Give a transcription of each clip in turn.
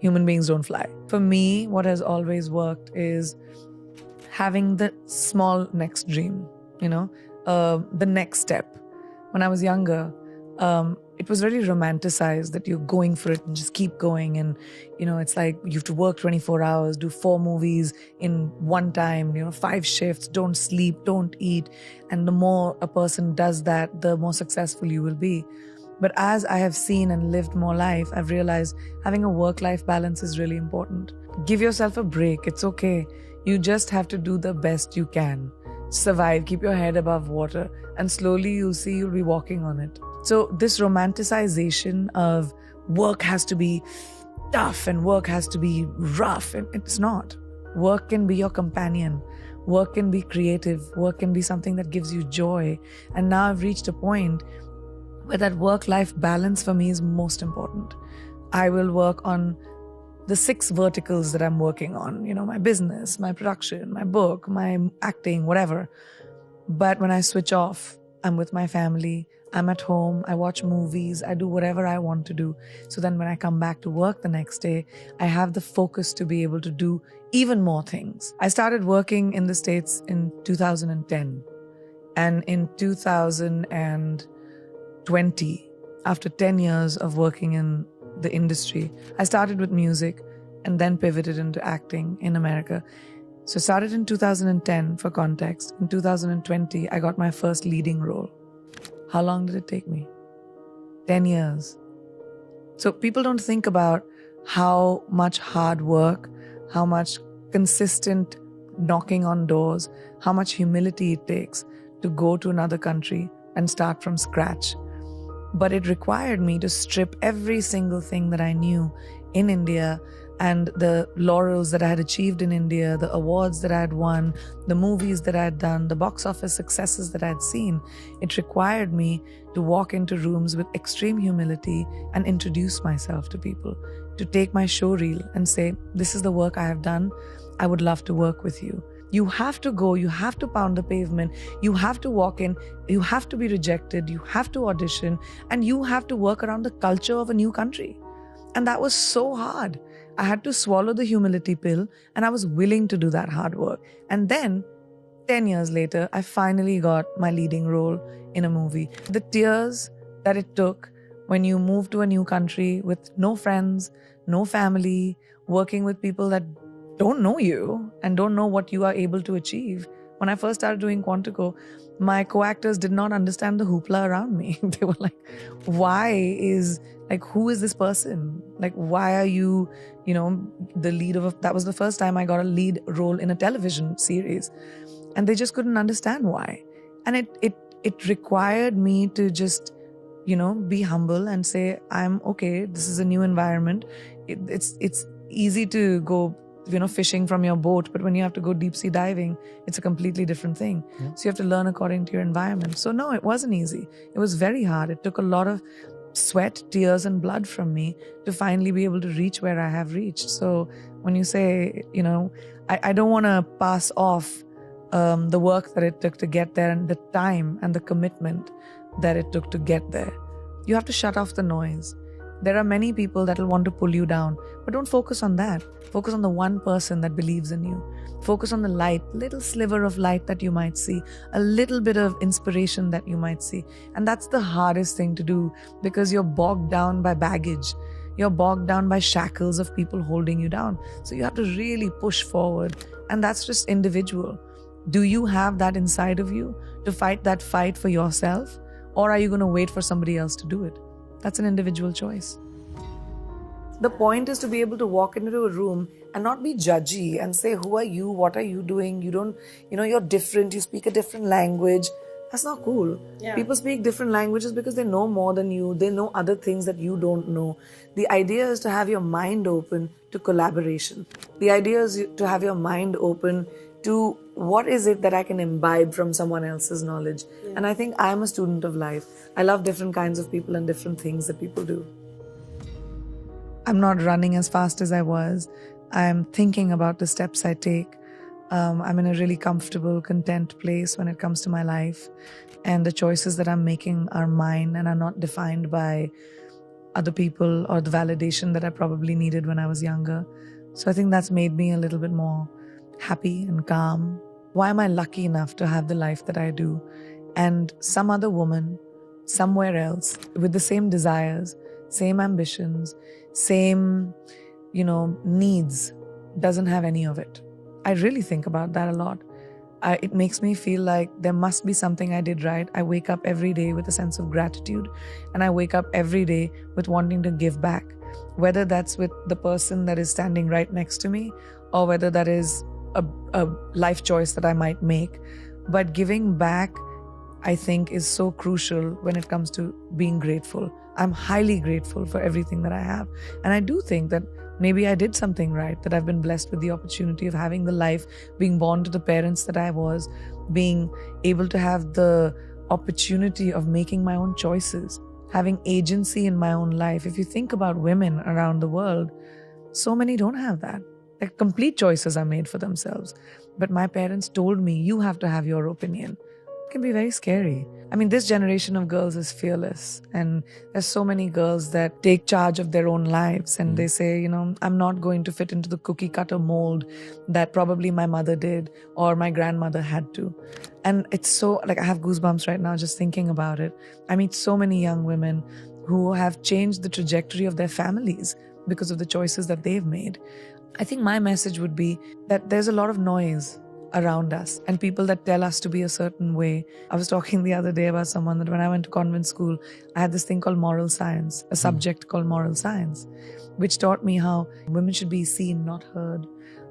Human beings don't fly. For me, what has always worked is having the small next dream, the next step. When I was younger, it was very romanticized that you're going for it and just keep going. And, it's like you have to work 24 hours, do 4 movies in one time, 5 shifts, don't sleep, don't eat. And the more a person does that, the more successful you will be. But as I have seen and lived more life, I've realized having a work-life balance is really important. Give yourself a break. It's okay. You just have to do the best you can. Survive, keep your head above water, and slowly you'll see you'll be walking on it. So this romanticization of work has to be tough and work has to be rough, and it's not. Work can be your companion. Work can be creative. Work can be something that gives you joy. And now I've reached a point where that work-life balance for me is most important. I will work on the 6 verticals that I'm working on, my business, my production, my book, my acting, whatever. But when I switch off, I'm with my family, I'm at home, I watch movies, I do whatever I want to do. So then when I come back to work the next day, I have the focus to be able to do even more things. I started working in the States in 2010. And in 2020, after 10 years of working in the industry, I started with music and then pivoted into acting in America. So started in 2010 for context. In 2020, I got my first leading role. How long did it take me? 10 years. So people don't think about how much hard work, how much consistent knocking on doors, how much humility it takes to go to another country and start from scratch. But it required me to strip every single thing that I knew in India and the laurels that I had achieved in India, the awards that I had won, the movies that I had done, the box office successes that I had seen. It required me to walk into rooms with extreme humility and introduce myself to people, to take my show reel and say, this is the work I have done. I would love to work with you. You have to go, you have to pound the pavement, you have to walk in, you have to be rejected, you have to audition, and you have to work around the culture of a new country. And that was so hard. I had to swallow the humility pill, and I was willing to do that hard work. And then, 10 years later, I finally got my leading role in a movie. The tears that it took when you move to a new country with no friends, no family, working with people that don't know you and don't know what you are able to achieve. When I first started doing Quantico, my co-actors did not understand the hoopla around me. They were like, who is this person? Like, why are you, the lead of that was the first time I got a lead role in a television series. And they just couldn't understand why. And it required me to just, be humble and say, I'm okay. This is a new environment. It's easy to go fishing from your boat, but when you have to go deep sea diving, it's a completely different thing. Yeah. So you have to learn according to your environment. So no, it wasn't easy. It was very hard. It took a lot of sweat, tears, and blood from me to finally be able to reach where I have reached. So when you say, I don't want to pass off the work that it took to get there and the time and the commitment that it took to get there. You have to shut off the noise. There are many people that will want to pull you down, but don't focus on that. Focus on the one person that believes in you. Focus on the light, little sliver of light that you might see, a little bit of inspiration that you might see. And that's the hardest thing to do because you're bogged down by baggage. You're bogged down by shackles of people holding you down. So you have to really push forward. And that's just individual. Do you have that inside of you to fight that fight for yourself? Or are you going to wait for somebody else to do it? That's an individual choice. The point is to be able to walk into a room and not be judgy and say, who are you? What are you doing? You don't, you're different. You speak a different language. That's not cool. Yeah. People speak different languages because they know more than you. They know other things that you don't know. The idea is to have your mind open to collaboration. The idea is to have your mind open to what is it that I can imbibe from someone else's knowledge. Yeah. And I think I'm a student of life. I love different kinds of people and different things that people do. I'm not running as fast as I was. I'm thinking about the steps I take. I'm in a really comfortable, content place when it comes to my life. And the choices that I'm making are mine and are not defined by other people or the validation that I probably needed when I was younger. So I think that's made me a little bit more happy and calm. Why am I lucky enough to have the life that I do? And some other woman, somewhere else, with the same desires, same ambitions, same, needs, doesn't have any of it. I really think about that a lot. It makes me feel like there must be something I did right. I wake up every day with a sense of gratitude, and I wake up every day with wanting to give back, whether that's with the person that is standing right next to me or whether that is a life choice that I might make. But giving back, I think, is so crucial when it comes to being grateful. I'm highly grateful for everything that I have. And I do think that maybe I did something right, that I've been blessed with the opportunity of having the life, being born to the parents that I was, being able to have the opportunity of making my own choices, having agency in my own life. If you think about women around the world, so many don't have that. Like, complete choices are made for themselves. But my parents told me, you have to have your opinion. It can be very scary. I mean, this generation of girls is fearless, and there's so many girls that take charge of their own lives, and they say, I'm not going to fit into the cookie cutter mold that probably my mother did or my grandmother had to. And it's so, I have goosebumps right now just thinking about it. I meet so many young women who have changed the trajectory of their families because of the choices that they've made. I think my message would be that there's a lot of noise around us and people that tell us to be a certain way. I was talking the other day about someone that when I went to convent school, I had this thing called moral science, a subject called moral science, which taught me how women should be seen, not heard,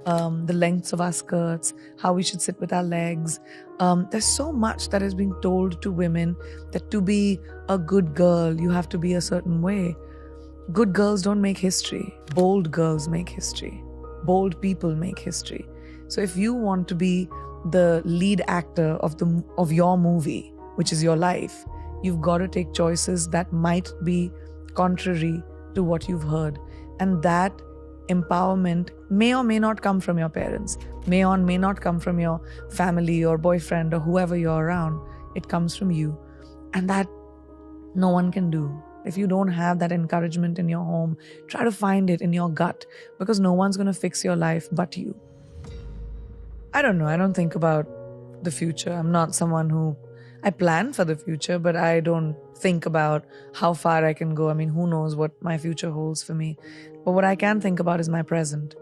the lengths of our skirts, how we should sit with our legs. There's so much that is being told to women that to be a good girl, you have to be a certain way. Good girls don't make history. Bold girls make history. Bold people make history. So if you want to be the lead actor of your movie, which is your life, you've got to take choices that might be contrary to what you've heard. And that empowerment may or may not come from your parents, may or may not come from your family or boyfriend or whoever you're around. It comes from you. And that no one can do. If you don't have that encouragement in your home, try to find it in your gut, because no one's going to fix your life but you. I don't know. I don't think about the future. I'm not someone I plan for the future, but I don't think about how far I can go. I mean, who knows what my future holds for me. But what I can think about is my present.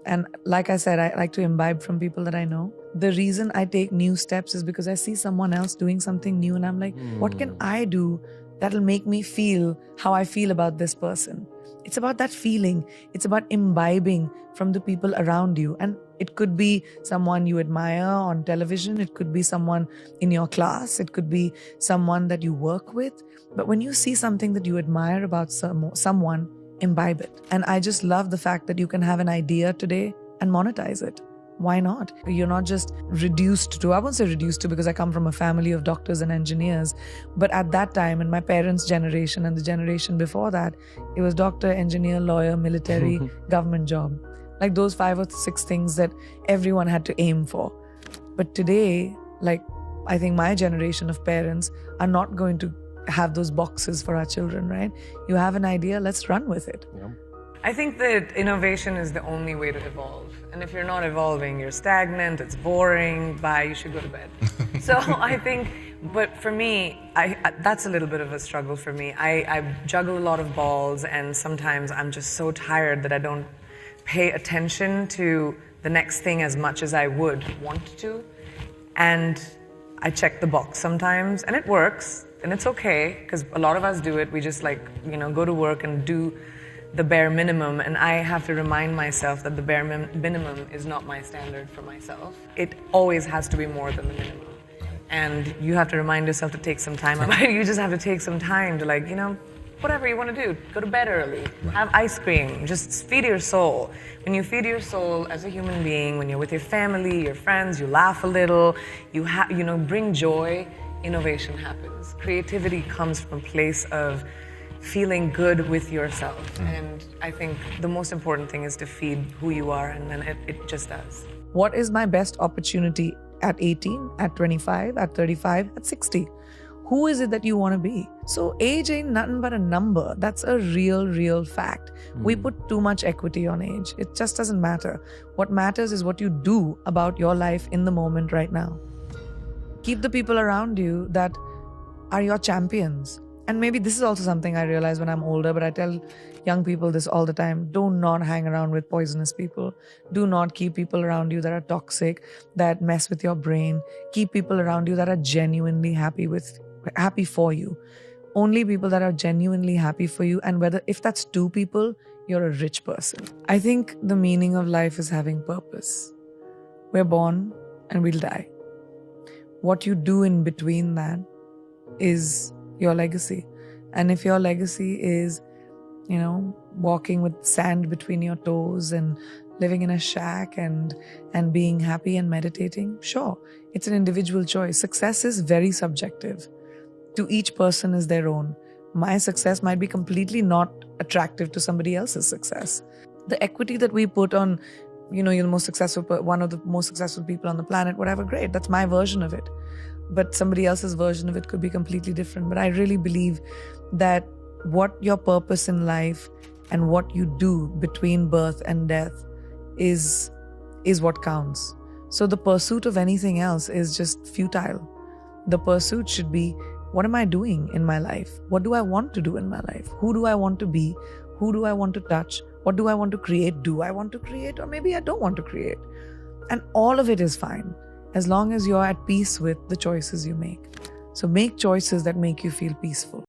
And like I said, I like to imbibe from people that I know. The reason I take new steps is because I see someone else doing something new and I'm like, what can I do that'll make me feel how I feel about this person? It's about that feeling. It's about imbibing from the people around you. And it could be someone you admire on television. It could be someone in your class. It could be someone that you work with. But when you see something that you admire about someone, imbibe it. And I just love the fact that you can have an idea today and monetize it. Why not? You're not just reduced to, I won't say reduced to because I come from a family of doctors and engineers, but at that time, in my parents' generation and the generation before that, it was doctor, engineer, lawyer, military, government job. Like those 5 or 6 things that everyone had to aim for. But today, I think my generation of parents are not going to have those boxes for our children, right? You have an idea, let's run with it. Yeah. I think that innovation is the only way to evolve. And if you're not evolving, you're stagnant, it's boring, bye, you should go to bed. So I think, but for me, that's a little bit of a struggle for me. I juggle a lot of balls, and sometimes I'm just so tired that I don't pay attention to the next thing as much as I would want to. And I check the box sometimes, and it works, and it's okay, because a lot of us do it. We just go to work and do the bare minimum, and I have to remind myself that the bare minimum is not my standard for myself. It always has to be more than the minimum. And you have to remind yourself to take some time. You just have to take some time to whatever you want to do. Go to bed early, have ice cream, just feed your soul. When you feed your soul as a human being, when you're with your family, your friends, you laugh a little, you bring joy, innovation happens. Creativity comes from a place of feeling good with yourself. And I think the most important thing is to feed who you are, and then it just does. What is my best opportunity at 18, at 25, at 35, at 60? Who is it that you want to be? So age ain't nothing but a number. That's a real fact. We put too much equity on age. It just doesn't matter. What matters is what you do about your life in the moment right now. Keep the people around you that are your champions. And maybe this is also something I realize when I'm older, but I tell young people this all the time. Do not hang around with poisonous people. Do not keep people around you that are toxic, that mess with your brain. Keep people around you that are genuinely happy for you. Only people that are genuinely happy for you. And if that's 2 people, you're a rich person. I think the meaning of life is having purpose. We're born and we'll die. What you do in between that is your legacy. And if your legacy is, walking with sand between your toes and living in a shack and being happy and meditating, sure, it's an individual choice. Success is very subjective. To each person is their own. My success might be completely not attractive to somebody else's success. The equity that we put on, you're the most successful, one of the most successful people on the planet, whatever, great. That's my version of it. But somebody else's version of it could be completely different. But I really believe that what your purpose in life and what you do between birth and death is what counts. So the pursuit of anything else is just futile. The pursuit should be, what am I doing in my life? What do I want to do in my life? Who do I want to be? Who do I want to touch? What do I want to create? Do I want to create? Or maybe I don't want to create. And all of it is fine, as long as you're at peace with the choices you make. So make choices that make you feel peaceful.